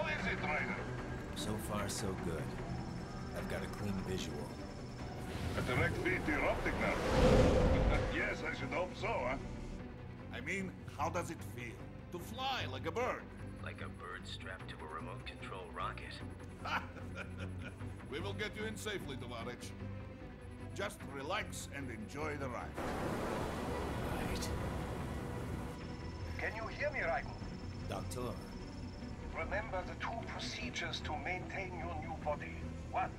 How is it, Ryder? So far, so good. I've got a clean visual. A direct feed to your optic nerve. Yes, I should hope so, huh? I mean, how does it feel? To fly like a bird? Like a bird strapped to a remote control rocket. We will get you in safely, Tovarich. Just relax and enjoy the ride. Right. Can you hear me, Raiko? Doctor. Remember the two procedures to maintain your new body. 1.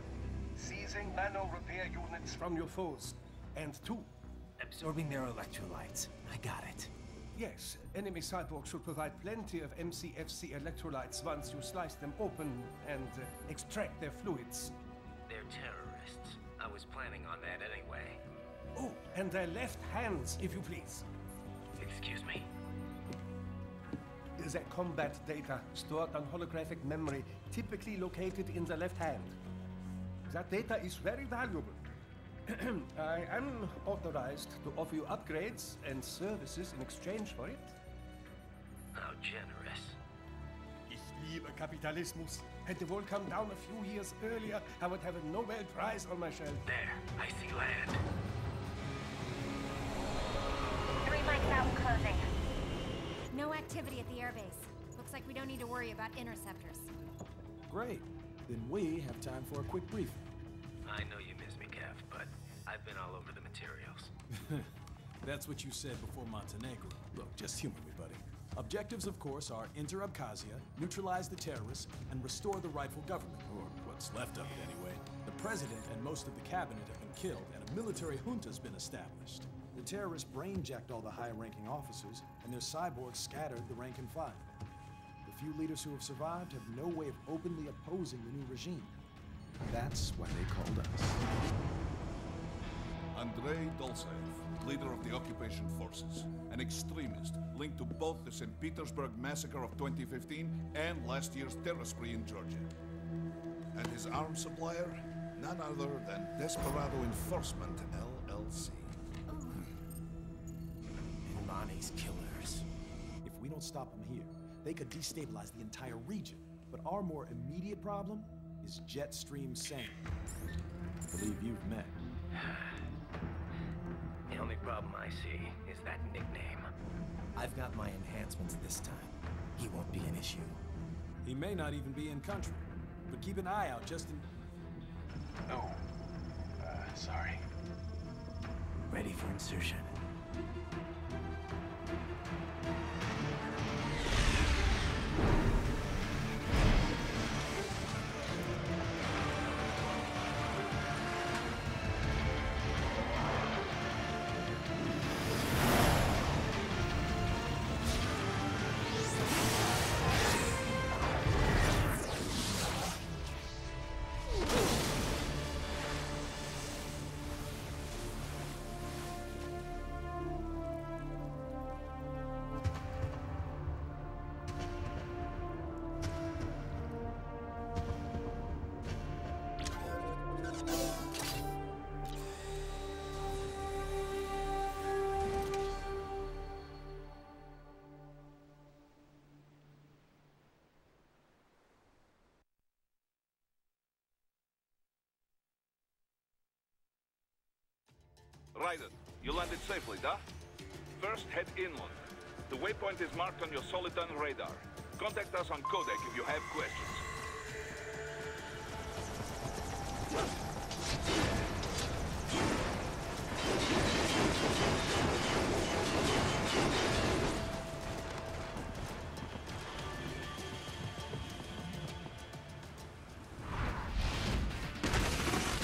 Seizing nano repair units from your foes. And 2. Absorbing their electrolytes. I got it. Yes, enemy cyborgs should provide plenty of MCFC electrolytes once you slice them open and extract their fluids. They're terrorists. I was planning on that anyway. Oh, and their left hands, if you please. Excuse me? Their combat data stored on holographic memory, typically located in the left hand. That data is very valuable. I am authorized to offer you upgrades and services in exchange for it. How generous. Ich liebe Kapitalismus. Had the wall come down a few years earlier, I would have a Nobel Prize on my shelf. There, I see land. 3 mics out and closing. No activity at the airbase. Looks like we don't need to worry about interceptors. Great. Then we have time for a quick briefing. I know you miss me, Kev, but I've been all over the materials. That's what you said before Montenegro. Look, just humor me, buddy. Objectives, of course, are enter Abkhazia, neutralize the terrorists, and restore the rightful government, or what's left of it anyway. The president and most of the cabinet have been killed, and a military junta's been established. The terrorists brain-jacked all the high-ranking officers, and their cyborgs scattered the rank and file. The few leaders who have survived have no way of openly opposing the new regime. That's why they called us. Andrei Dolzaev, leader of the occupation forces, an extremist linked to both the St. Petersburg massacre of 2015 and last year's terror spree in Georgia. And his arms supplier, none other than Desperado Enforcement, LLC. Money's killers. If we don't stop them here, they could destabilize the entire region. But our more immediate problem is Jetstream Sane. I believe you've met. The only problem I see is that nickname. I've got my enhancements this time. He won't be an issue. He may not even be in country. But keep an eye out just in... Oh. Sorry. Ready for insertion. Ryder, you landed safely, da? First, head inland. The waypoint is marked on your Soliton radar. Contact us on Codec if you have questions.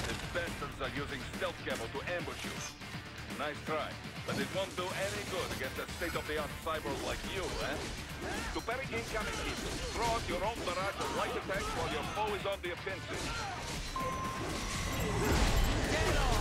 The bastards are using stealth camo to ambush you. Nice try, but it won't do any good against a state-of-the-art cyborg like you, eh? To parry incoming heat, throw out your own barrage of light attacks while your foe is on the offensive. Get on!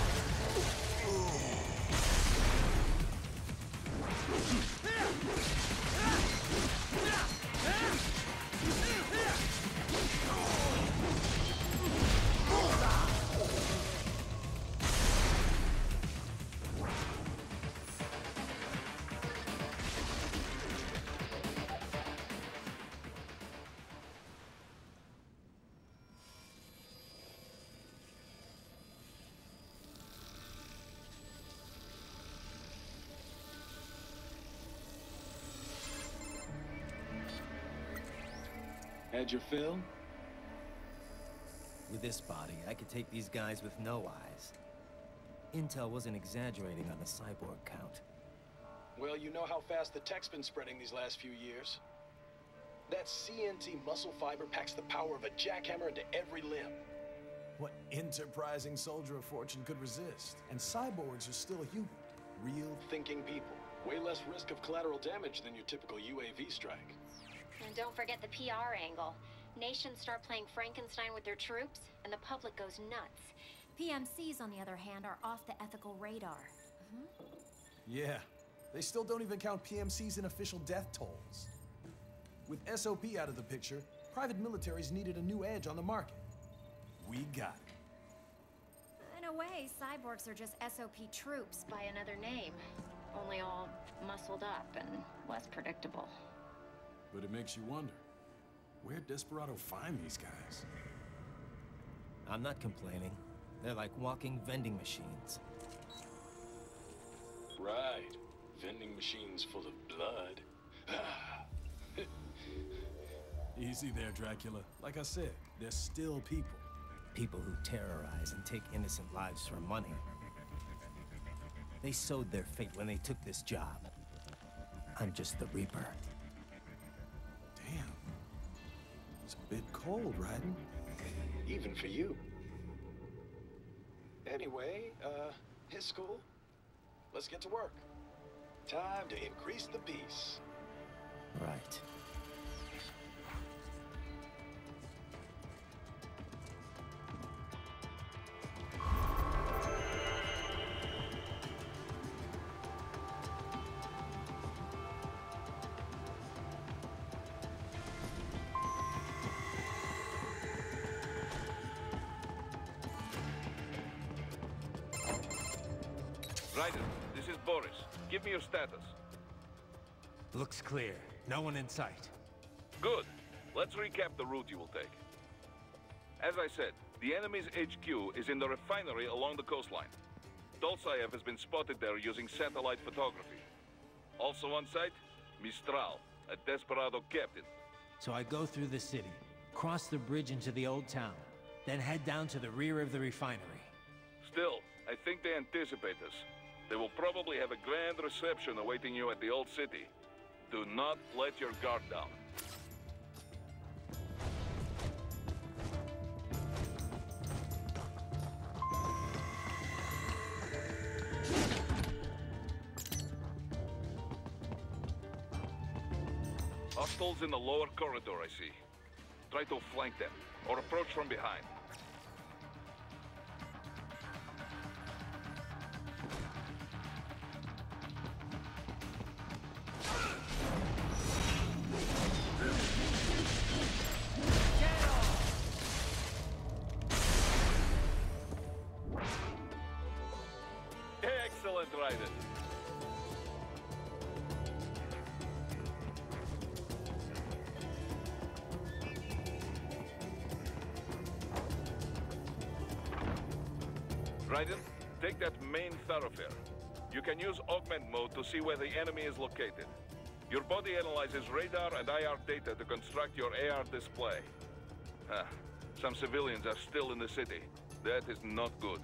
Had your fill? With this body, I could take these guys with no eyes. Intel wasn't exaggerating on the cyborg count. Well, you know how fast the tech's been spreading these last few years. That CNT muscle fiber packs the power of a jackhammer into every limb. What enterprising soldier of fortune could resist? And cyborgs are still human. Real Thinking people. Way less risk of collateral damage than your typical UAV strike. And don't forget the PR angle. Nations start playing Frankenstein with their troops, and the public goes nuts. PMCs, on the other hand, are off the ethical radar. Yeah, they still don't even count PMCs in official death tolls. With SOP out of the picture, private militaries needed a new edge on the market. We got it. In a way, cyborgs are just SOP troops by another name. Only all muscled up and less predictable. But it makes you wonder, where'd Desperado find these guys? I'm not complaining. They're like walking vending machines. Right. Vending machines full of blood. Easy there, Dracula. Like I said, they're still people. People who terrorize and take innocent lives for money. They sowed their fate when they took this job. I'm just the Reaper. Damn. It's a bit cold, Raiden. Even for you. Anyway, his school. Let's get to work. Time to increase the peace. Right. Raiden, this is Boris. Give me your status. Looks clear. No one in sight. Good. Let's recap the route you will take. As I said, the enemy's HQ is in the refinery along the coastline. Dolzaev has been spotted there using satellite photography. Also on site, Mistral, a Desperado captain. So I go through the city, cross the bridge into the old town, then head down to the rear of the refinery. Still, I think they anticipate us. They will probably have a grand reception awaiting you at the old city. Do not let your guard down. Hostiles in the lower corridor, I see. Try to flank them, or approach from behind. Excellent, Raiden. Raiden, take that main thoroughfare. You can use augment mode to see where the enemy is located. Your body analyzes radar and IR data to construct your AR display. Some civilians are still in the city. That is not good.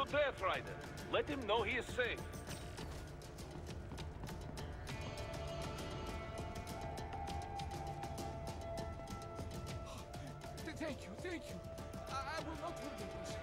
to death, Ryder. Let him know he is safe. Thank you, thank you. I will not forget this.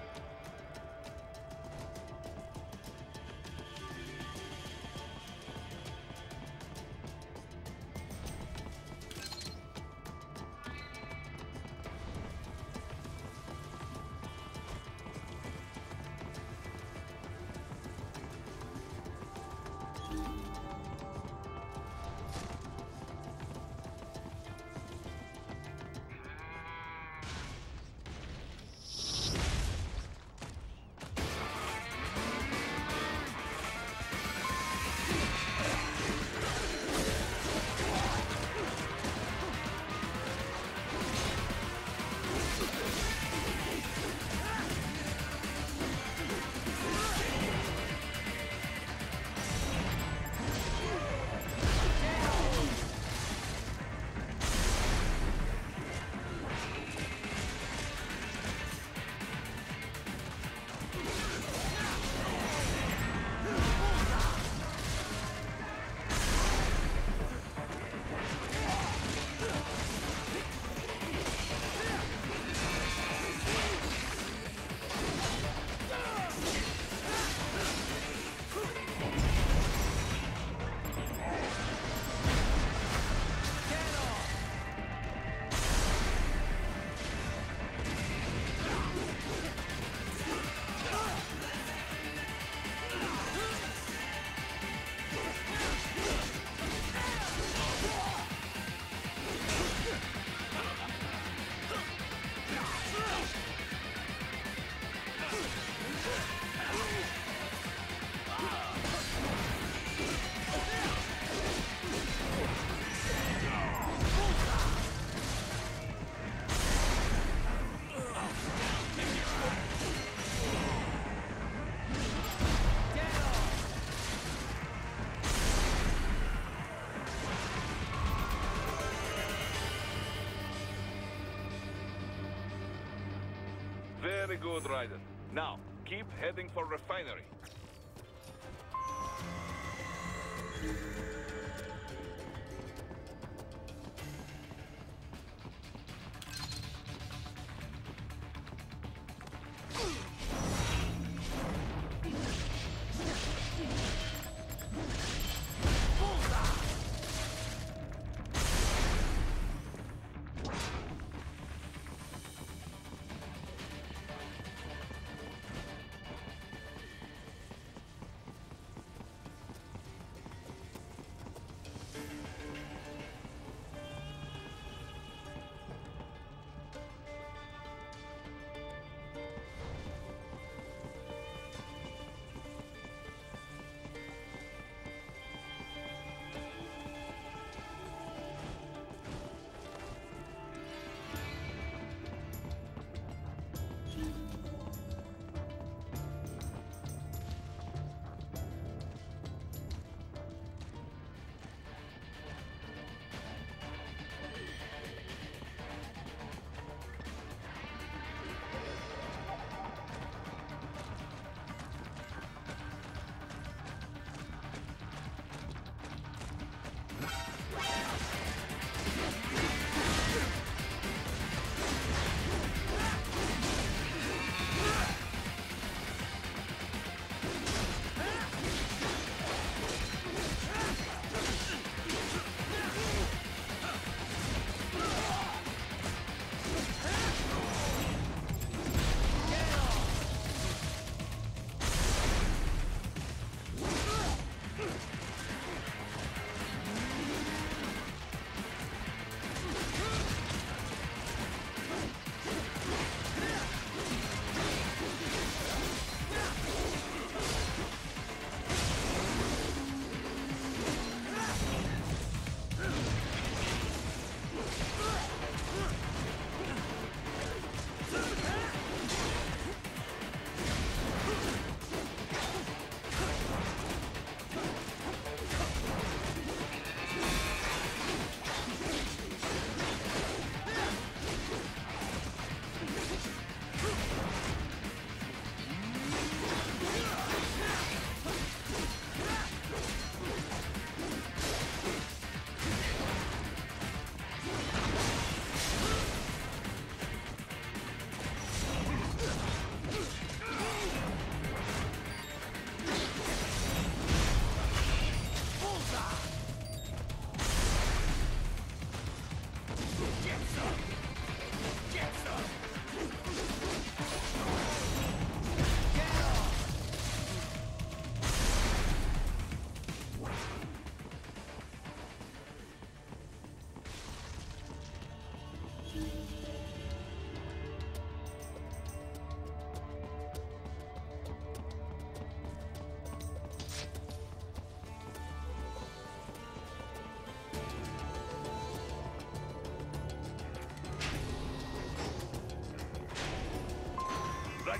Very good, Ryder. Now, keep heading for refinery.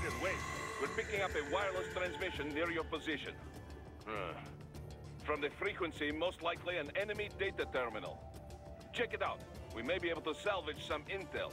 Commander, wait. We're picking up a wireless transmission near your position. From the frequency, most likely an enemy data terminal. Check it out. We may be able to salvage some intel.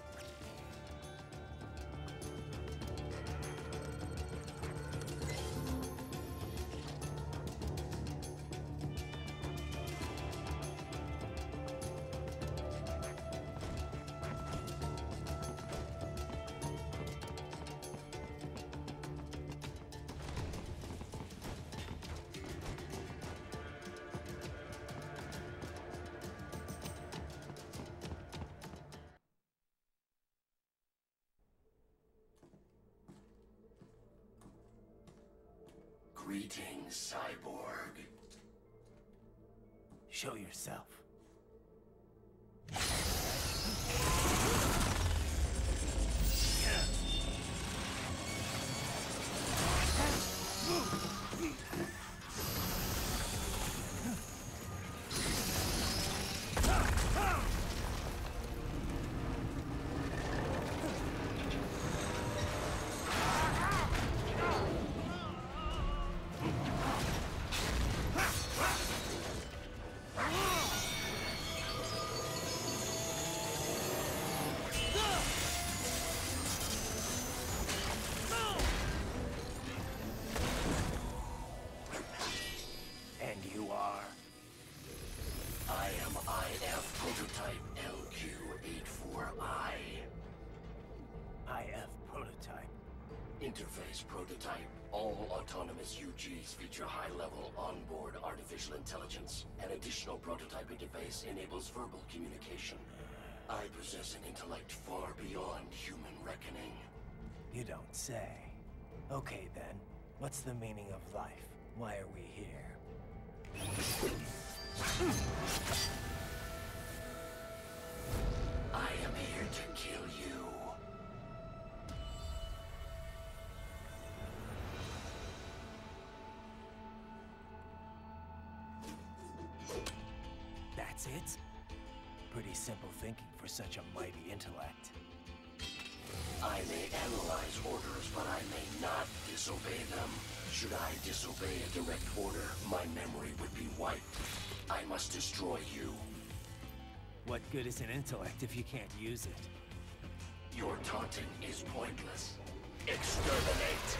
Greetings, cyborg. Show yourself. Interface prototype. All autonomous UGs feature high-level onboard artificial intelligence. An additional prototype interface enables verbal communication. I possess an intellect far beyond human reckoning. You don't say. Okay then, what's the meaning of life? Why are we here? I am here to kill you. That's it? Pretty simple thinking for such a mighty intellect. I may analyze orders, but I may not disobey them. Should I disobey a direct order, my memory would be wiped. I must destroy you. What good is an intellect if you can't use it? Your taunting is pointless. Exterminate!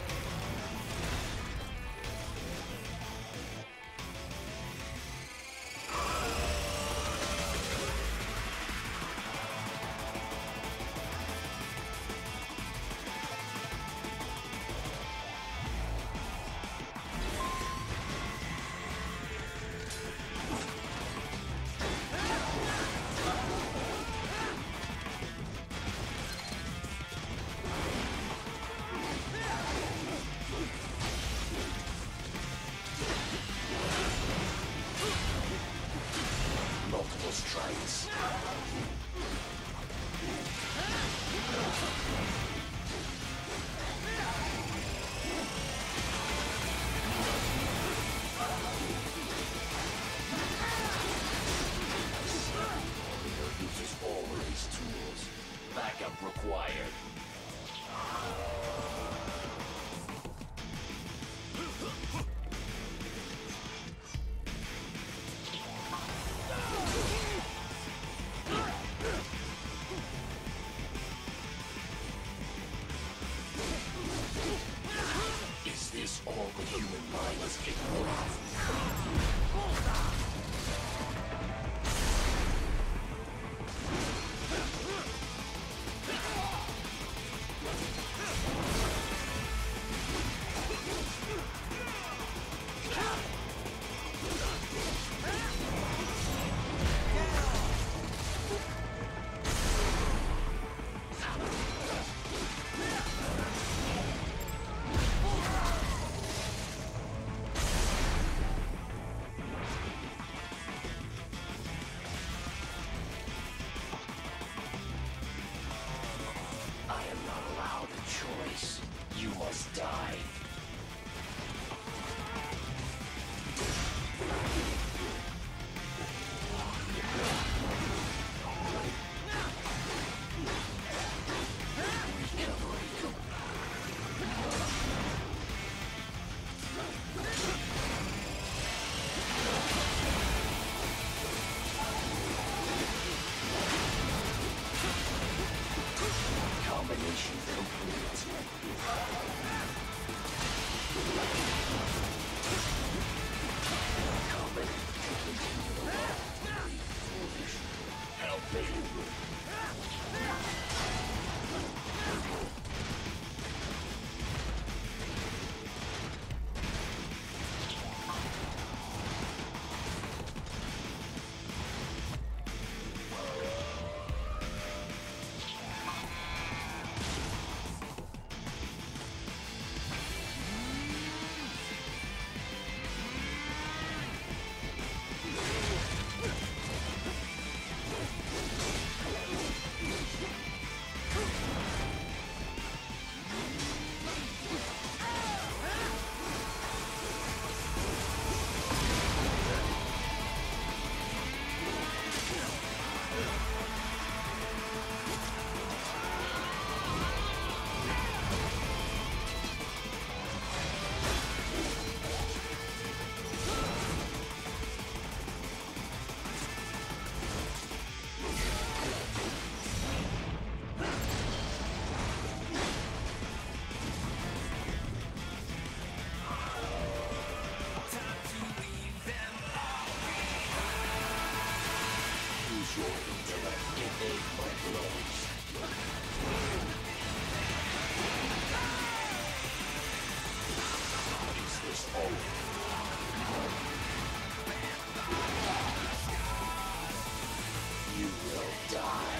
Multiple strikes. Uses all his tools. Backup required. Is this all the human mind is capable of? Combination complete. Combat to continue. Help me. You will die.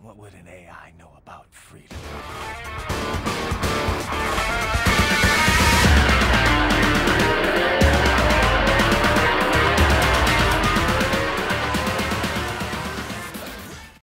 What would an AI know about freedom?